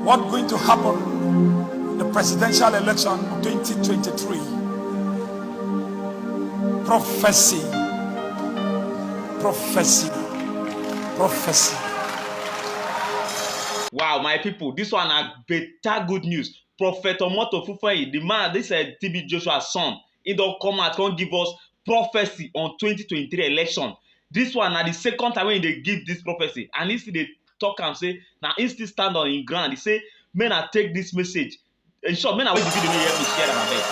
what's going to happen in the presidential election of 2023. Prophecy. Prophecy. Prophecy. Wow, my people, this one are better good news. Prophet Omoto Fufeyin, the man, this is TB Joshua's son. He don't come out, come give us prophecy on 2023 election. This one are the second time when they give this prophecy. And he see they talk and say, now he still stand on his ground. He say, men, I take this message. In short, men, I wait the video, help me share them, I beg.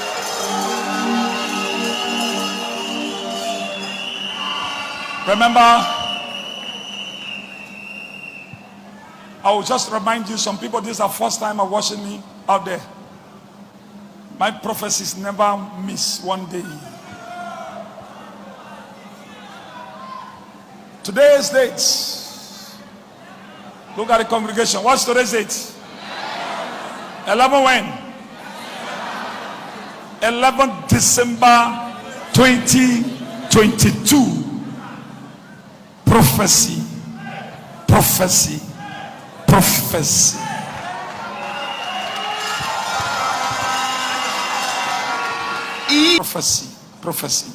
Remember, I will just remind you, some people, this is the first time of watching me out there. My prophecies never miss one day. Today's date. Look at the congregation. What's today's date? 11 when? 11 December 2022. Prophecy. Prophecy. Prophecy. Prophecy. Prophecy.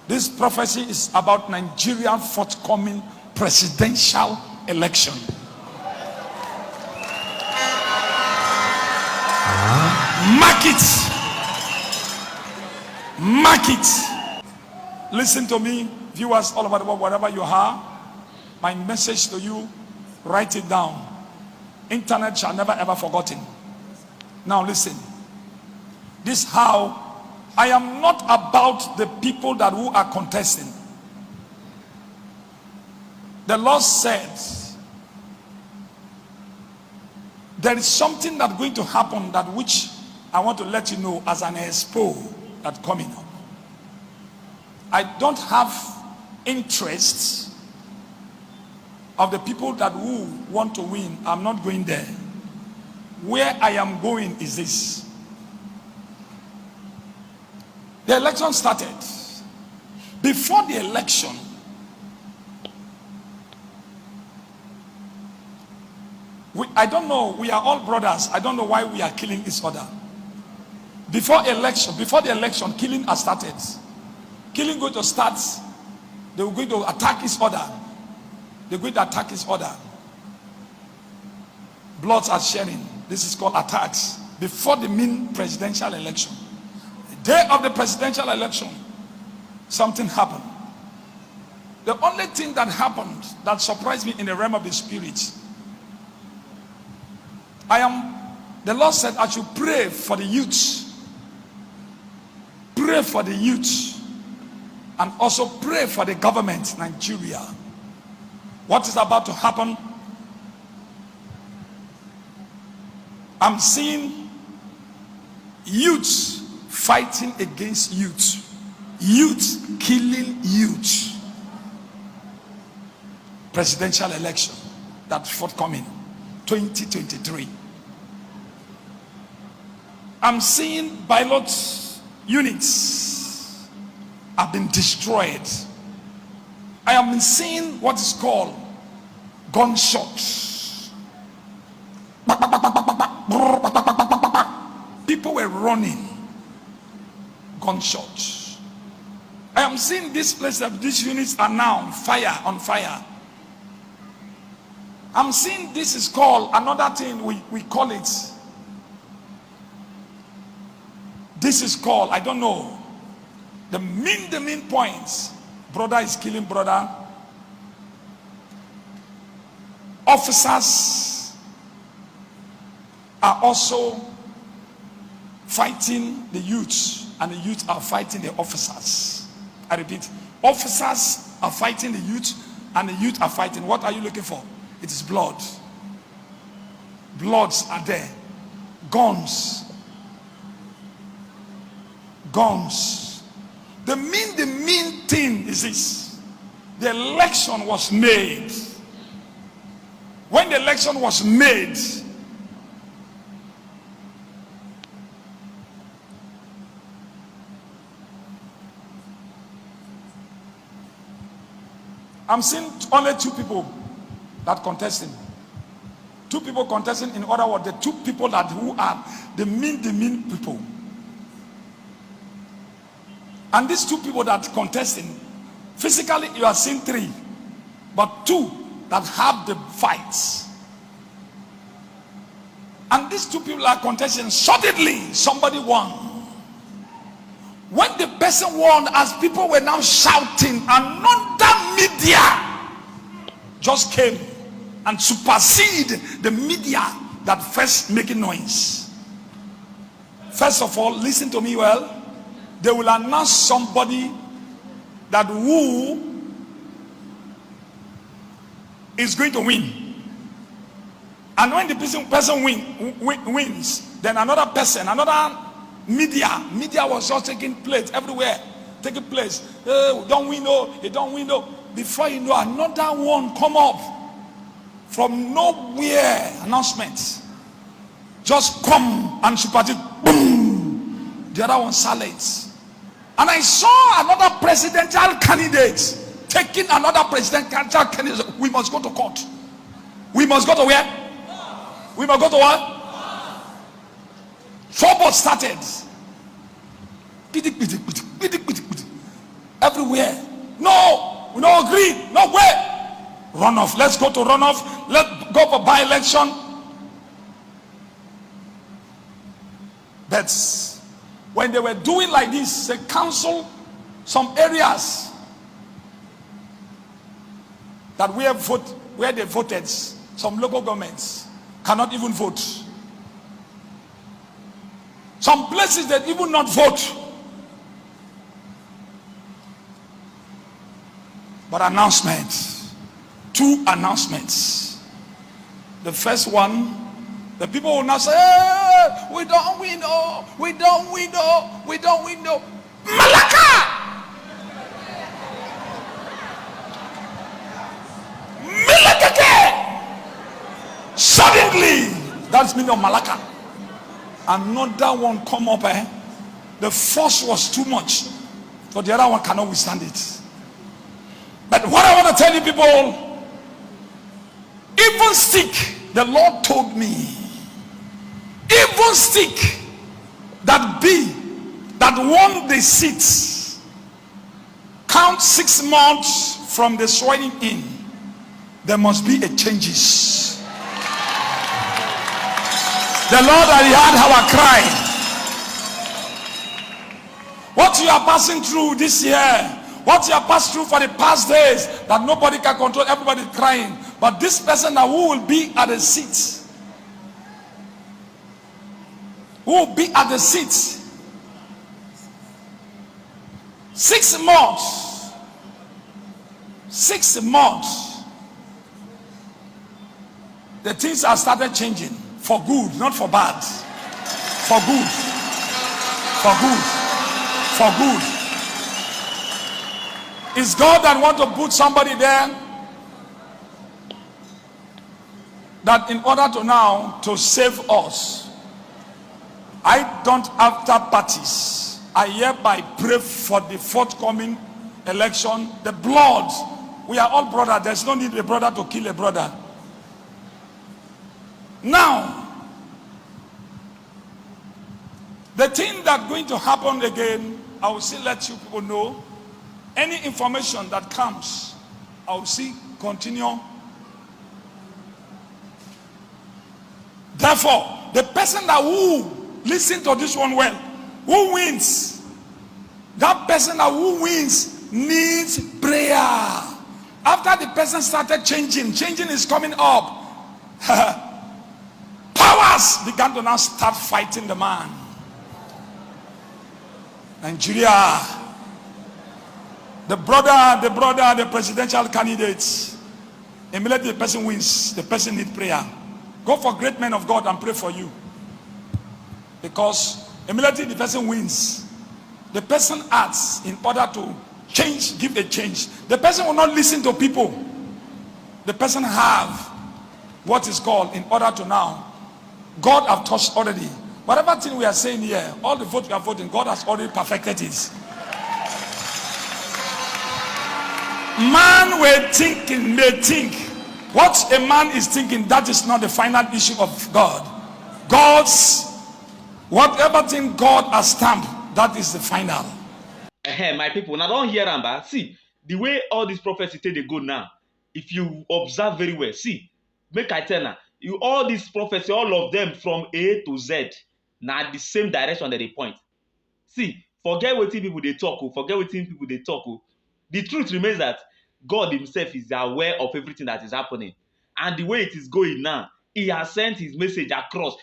This prophecy is about Nigerian forthcoming presidential election. Mark it. Mark it. Listen to me, viewers all over the world, wherever you are. My message to you, write it down. Internet shall never ever forgotten. Now listen. This how I am not about the people that who are contesting. The Lord said there is something that's going to happen that which I want to let you know as an expo that's coming up. I don't have interest of the people that who want to win. I'm not going there. Where I am going is this. The election started. Before the election, I don't know, we are all brothers. I don't know why we are killing each other. Before the election, killing has started. Killing going to start. They were going to attack each other. They're going to attack each other. Bloods are sharing. This is called attacks. Before the main presidential election. The day of the presidential election, something happened. The only thing that happened that surprised me in the realm of the spirit, the Lord said I should pray for the youth. Pray for the youth. And also pray for the government, Nigeria. What is about to happen? I'm seeing youth fighting against youth. Youth killing youth. Presidential election that's forthcoming, 2023. I'm seeing pilot units have been destroyed. I am seeing what is called gunshots. People were running. Gunshots. I am seeing this place that these units are now on fire. I'm seeing this is called another thing we call it. This is called, I don't know. The main points. Brother is killing brother. Officers are also fighting the youth, and the youth are fighting the officers. I repeat, officers are fighting the youth, and the youth are fighting. What are you looking for? It is blood. Bloods are there. Guns. The main thing is this. The election was made. When the election was made, I'm seeing only two people that contesting. Two people contesting, in other words, the two people who are the mean people. And these two people that contesting, physically you are seeing three, but two that have the fights. And these two people are contesting, suddenly somebody won. When the person won, as people were now shouting, another media just came and supersede the media that first making noise. First of all, listen to me well. They will announce somebody that who is going to win. And when the person wins, then another person, another media was just taking place everywhere. Taking place. Don't win, no, he don't win, no. Before you know, another one come up from nowhere. Announcements just come and supersede. Boom. The other one silence. And I saw another presidential candidate taking another presidential candidate. We must go to court. We must go to where? We must go to what? Trouble started. Everywhere. No, we don't agree. No way. Runoff. Let's go to runoff. Let's go for by-election. But when they were doing like this, they counsel some areas that where they voted, some local governments cannot even vote. Some places that even not vote. But announcements, 2 announcements. The first one, the people will now say, hey, we don't win, oh, we don't win, oh, we don't win, oh. Malaka! Suddenly, that's meaning of Malaka. Another one come up. The force was too much, for the other one cannot withstand it. But what I want to tell you people, even stick, the Lord told me, even stick that won the seats, count 6 months from the swearing in, there must be a changes. The Lord had heard our cry. What you are passing through this year, what you are passing through for the past days, that nobody can control, everybody crying. But this person now who will be at the seat, who will be at the seat, 6 months, 6 months, the things have started changing. For good, not for bad. For good. For good. For good. Is God that want to put somebody there that in order to now to save us, I don't after parties. I hereby pray for the forthcoming election. The blood, we are all brothers. There's no need a brother to kill a brother. Now, the thing that's going to happen again, I will still let you people know. Any information that comes, I will see continue. Therefore, the person that who listen to this one well, who wins, that person that who wins needs prayer. After the person started changing is coming up. Powers began to now start fighting the man. Nigeria, the presidential candidates, immediately the person wins, the person needs prayer. Go for great men of God and pray for you. Because immediately the person wins, the person acts in order to change, give a change. The person will not listen to people. The person have what is called in order to now. God have touched already. Whatever thing we are saying here, all the votes we are voting, God has already perfected it. Man will think, may think What a man is thinking, that is not the final issue of God. God's, whatever thing God has stamped, that is the final. My people, now don't hear am, but see the way all these prophecies take dey go now. If you observe very well, see, make I tell now, you all these prophecies, all of them from A to Z, na the same direction that they point. See, forget wetin people dey talk, forget wetin people dey talk. The truth remains that God Himself is aware of everything that is happening, and the way it is going now, He has sent His message across.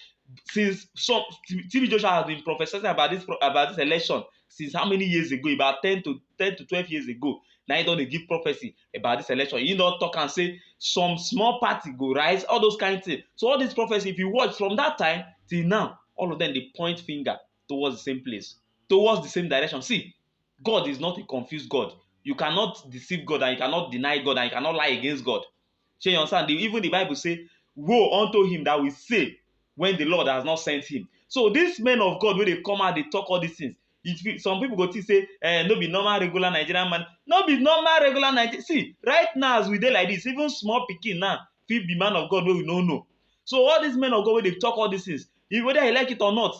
Since some TB Joshua has been prophesying about this election since how many years ago? About 10 to 12 years ago. Now he don dey give prophecy about this election. He don talk and say some small party go rise, all those kind of things. So all these prophecy, if you watch from that time till now, all of them dey point finger towards the same place, towards the same direction. See, God is not a confused God. You cannot deceive God, and you cannot deny God, and you cannot lie against God. Shey you understand? Even the Bible say, woe unto him that will say when the Lord has not sent him. So these men of God, when they come out, they talk all these things. Some people go to say, no be normal regular Nigerian man. No be normal regular Nigerian. See, right now as we dey like this, even small pikin now fit be man of God wey we no know. So all these men of God, when they talk all these things, whether you like it or not,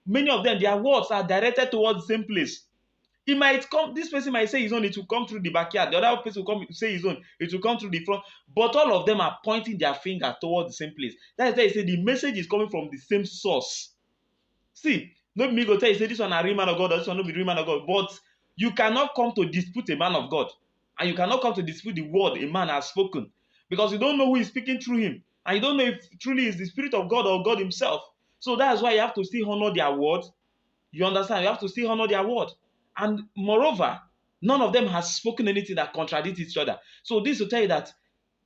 many of them, their words are directed towards the same place. He might come, this person might say his own, it will come through the backyard. The other person will come say his own, it will come through the front. But all of them are pointing their finger towards the same place. That is why he say the message is coming from the same source. See, no be me go tell you say this one a real man of God or this one no be real man of God. But you cannot come to dispute a man of God, and you cannot come to dispute the word a man has spoken, because you don't know who is speaking through him, and you don't know if truly is the Spirit of God or God Himself. So that's why you have to still honor their word. You understand? You have to still honor their word. And moreover, none of them has spoken anything that contradicts each other. So this will tell you that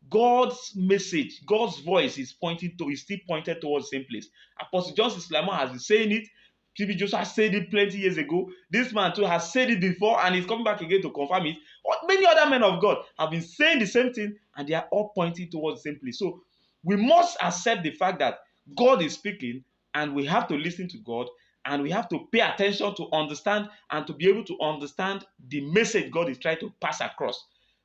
God's message, God's voice is still pointed towards the same place. Apostle John Sulaiman has been saying it. TB Joshua said it plenty years ago. This man too has said it before, and he's coming back again to confirm it. Many other men of God have been saying the same thing, and they are all pointing towards the same place. So we must accept the fact that God is speaking, and we have to listen to God, and we have to pay attention to understand and to be able to understand the message God is trying to pass across.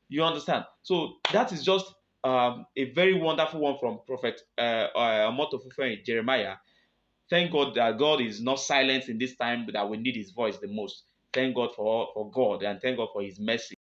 You understand? So that is just a very wonderful one from Prophet Omoto Fufeyin, Jeremiah. Thank God that God is not silent in this time, but that we need His voice the most. Thank God for God, and thank God for His mercy.